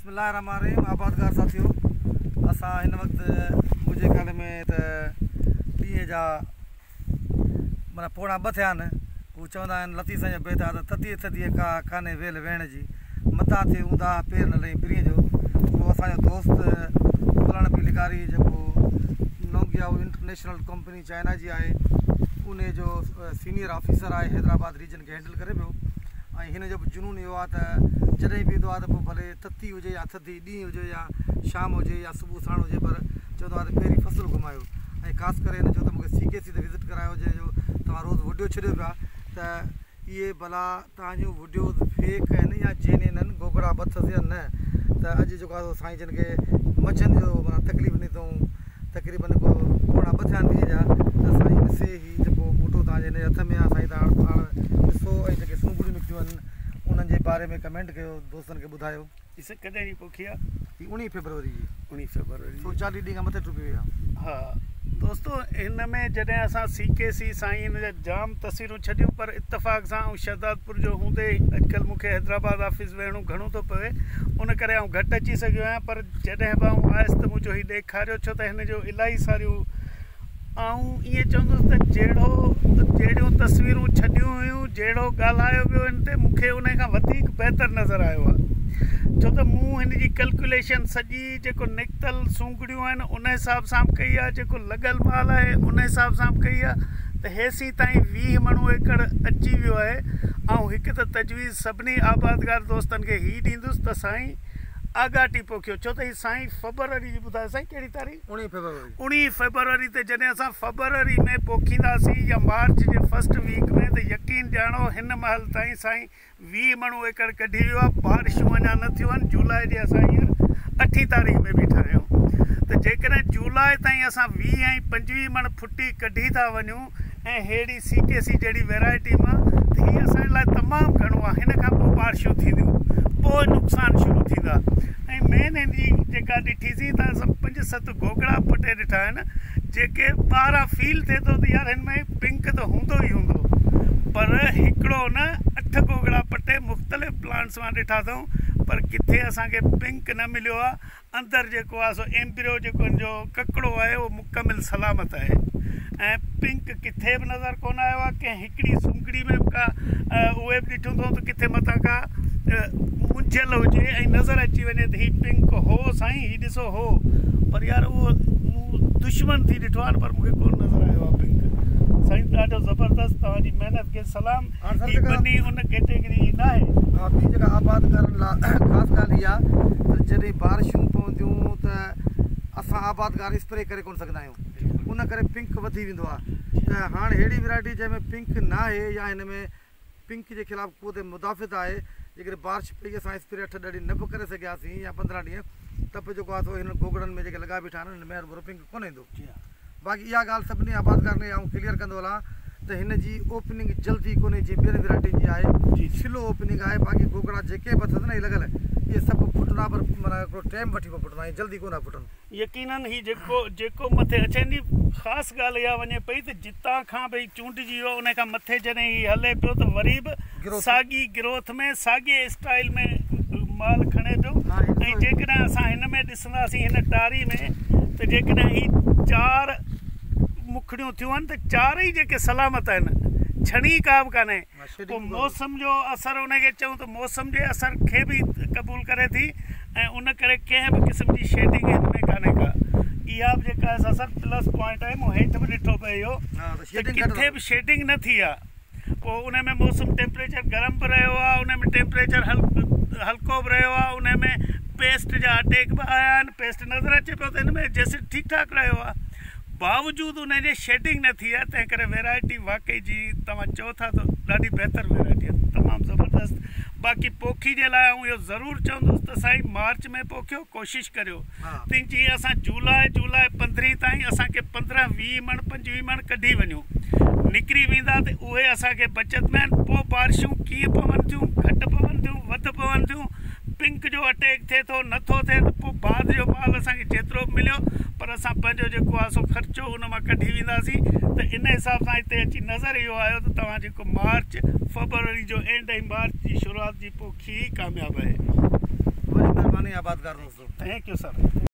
बिस्मिल्लाहिर्रहमानिर्रहीम आबादगार साथियों असां हिन वक़्तु मुंहिंजे ख्याल में त ॾींहं जा माना पोणा 2 थिया आहिनि। हू चवंदा आहिनि लती साईं जो बेत आहे त थधीअ का कान्हे वेल वेहण जी मथा थिए ऊंधा पेर न लही पिरीअ जो। उहो असांजो दोस्त लग़ारी जेको नोगिया इंटरनेशनल कंपनी चाइना जी आहे उन जो सीनियर ऑफिसर आहे, हैदराबाद रीजन खे हैंडल करे पियो। ऐं हिन जो बि जुनून इहो आहे त जॾहिं बि ईंदो आहे त पोइ भले तती हुजे या थधी ॾींहुं हुजे या शाम हुजे या सुबुह साण हुजे, पर चवंदो आहे त पहिरीं फ़सुलु घुमायो। ऐं ख़ासि करे हिन जो त मूंखे CKC ते विज़िट करायो जंहिंजो तव्हां रोज़ु वडियो छॾियो पिया त इहे भला तव्हांजूं वीडियो फेक आहिनि या जेन्युइन आहिनि, गोगड़ा बथस या न। त अॼु जेको आहे साईं जन खे मच्छनि जो माना तकलीफ़ ॾिनी अथऊं, तक़रीबन को पोणा 2 थिया आहिनि ॾींहं जा। त साईं ॾिसे ई जेको बूटो तव्हांजे हिन हथ में आहे साईं तव्हां ॾिसो ऐं जेके सूंगड़ियूं निकितियूं आहिनि उन्हनि जे बारे में कमेंट कयो, दोस्तनि खे ॿुधायो। इसे कॾहिं जी पोखी आहे? 19 फरवरी जी। 19 फरवरी 40 ॾींहं खां मथे टुपी विया। हा दोस्तों, हिन में जॾहिं असां CKC साईं हिन जा जाम तस्वीरूं छॾियूं, पर इत्तफ़ाक़ सां ऐं शहदादपुर जो हूंदे अॼुकल्ह मूंखे हैदराबाद ऑफिस वेहणो घणो थो पवे, उन करे आउं घटि अची सघियो आहियां। पर जॾहिं बि आउं आयुसि त मुंहिंजो हीउ ॾेखारियो, छो त हिन जो इलाही सारियूं ऐं ईअं चवंदुसि त जहिड़ियूं तस्वीरूं छॾियूं हुयूं, जहिड़ो ॻाल्हायो वियो हिन ते, मूंखे उन खां वधीक बहितरु नज़र आयो आहे। छो त मूं हिन जी कैलकुलेशन सॼी जेको निकितल सूंगड़ियूं आहिनि उन हिसाब सां कई आहे, जेको लॻल माल आहे उन हिसाब सां कई आहे। त हेसी ताईं 20 मणू एकड़ अची वियो आहे। ऐं हिकु त तजवीज़ सभिनी आबादगार दोस्तनि खे हीअ ॾींदुसि त साईं आगाटी पोखियो, छो त हीअ साईं फरवरी जी ॿुधायो साईं कहिड़ी तारीख़? 19 फरवरी ते जॾहिं असां फरवरी में पोखींदासीं या मार्च जे फर्स्ट वीक में, त यकीन ॼाणो हिन महिल ताईं साईं 20 मणू एकड़ कढी वियो आहे। बारिशूं अञा न थियूं आहिनि। जुलाई जे असां हींअर 8 तारीख़ में बीठा आहियूं। त जेकॾहिं जुलाई ताईं असां 20 ऐं 25 मण फुटी कढी था वञूं ऐं अहिड़ी CKC जहिड़ी वैरायटी मां, त हीअ असांजे लाइ तमामु घणो आहे। हिन खां पोइ बारिशूं थींदियूं, पोइ नुक़सान शुरू थींदा। ऐं मेन हिन जी जेका ॾिठीसीं त असां 5-7 गोगड़ा पटे ॾिठा आहिनि, जेके ॿाहिरां फील थिए थो त यार हिन में पिंक त हूंदो ई हूंदो, पर हिकिड़ो न 8 गोगड़ा पटे मुख़्तलिफ़ प्लांट्स मां ॾिठा अथऊं, पर किथे असांखे पिंक न मिलियो आहे। अंदरि जेको आहे सो एम्ब्रियो जेको हिन जो ककिड़ो आहे उहो मुकमिल सलामत आहे। ऐं पिंक किथे बि नज़र कोन आयो आहे। कंहिं हिकिड़ी सूंगड़ी में का उहे बि ॾिठो अथऊं त किथे मथां का मुंझियल हुजे ऐं नज़र अची वञे त हीउ पिंक हो साईं, हीउ ॾिसो हो, पर यार उहो दुश्मन थी ॾिठो आहे, पर मूंखे कोन नज़र आयो आहे पिंक। साईं ॾाढो ज़बरदस्त, तव्हांजी महिनत खे सलाम। बनी उन कैटेगरी न आहे। हा, ॿी जेका आबाद करण लाइ ख़ासि ॻाल्हि इहा त जॾहिं बारिशूं पवंदियूं त असां आबादगार स्प्रे करे कोन सघंदा आहियूं, उन करे पिंक वधी वेंदो आहे। त हाणे अहिड़ी वैरायटी जंहिंमें पिंक न आहे या हिन में पिंक जे ख़िलाफ़ु को त मुदाफ़ित आहे, जेकॾहिं बारिश पई असां स्प्रे 8 ॾींहं न बि करे सघियासीं या 15 ॾींहं, त पोइ जेको आहे सो हिन गोगड़नि में जेके लॻा बीठा आहिनि हिन में पिंक कोन ईंदो। बाक़ी इहा ॻाल्हि सभिनी आबादगार ने आउं क्लियर कंदो हलां त हिन जी ओपनिंग जल्दी कोन्हे जीअं ॿियनि वैरायटियुनि जी आहे, स्लो ओपनिंग आहे। बाक़ी गोगड़ा जेके बि अथसि न इहे लॻल इहे सभु फुटंदा, पर माना हिकिड़ो टाइम वठी पोइ फुटंदा, ऐं जल्दी कोन फुटनि। यकीनन ही जेको मथे अचनि जी ख़ासि ॻाल्हि इहा वञे पई त जितां खां भई चूंडिजी वियो उन खां मथे जॾहिं हीउ हले पियो त वरी बि साॻी ग्रोथ में साॻे स्टाइल में माल खणे पियो। ऐं जेकॾहिं असां हिन में ॾिसंदासीं हिन टारी में, त जेकॾहिं ही 4 मुखड़ियूं थियूं आहिनि त 4 ई जेके सलामत आहिनि, छणी का बि कान्हे। पोइ मौसम जो असरु उनखे चऊं त मौसम जे असर खे बि क़बूल करे थी, ऐं उन करे कंहिं बि क़िस्म जी शेडिंग हिन में कान्हे का। इहा बि जेका असर प्लस पॉइंट आहे। मूं हेठि बि ॾिठो पियो इहो त किथे बि शेडिंग न थी आहे। पोइ उन में मौसम टेम्परेचर गरम बि रहियो आहे, उन में टेम्परेचर हल्को बि रहियो आहे, उन में पेस्ट जा अटैक बि आया आहिनि। पेस्ट नज़र अचे पियो त हिन में जेसिड ठीकु ठाकु रहियो आहे, बावजूद उनजे शेडिंग न थी आहे। तंहिं करे वैरायटी वाकई जी तव्हां चओ था त ॾाढी बहितरु वैरायटी आहे, तमामु ज़बरदस्त। बाक़ी पोखी जे लाइ आउं इहो ज़रूरु चवंदुसि त साईं मार्च में पोखियो, कोशिशि करियो त जीअं असां जुलाई 15 ताईं असांखे 15-20 मण 25 मण कढी वञूं, निकिरी वेंदा त उहे असांखे बचत में आहिनि। पोइ बारिशूं कीअं पवनि थियूं, घटि पवनि थियूं, वधि पवनि थियूं, पिंक जो अटैक थिए थो नथो थिए, त पोइ बाद जो माल असांखे जेतिरो बि मिलियो, पर असां पंहिंजो जेको आहे सो ख़र्चो उन मां कढी वेंदासीं। त इन हिसाब सां हिते अची नज़र इहो आयो त तव्हां जेको मार्च फरवरी जो एंड ऐं मार्च जी शुरूआत जी पोखी कामयाबु आहे। महिरबानी आबादगार दोस्तों। Thank U sir.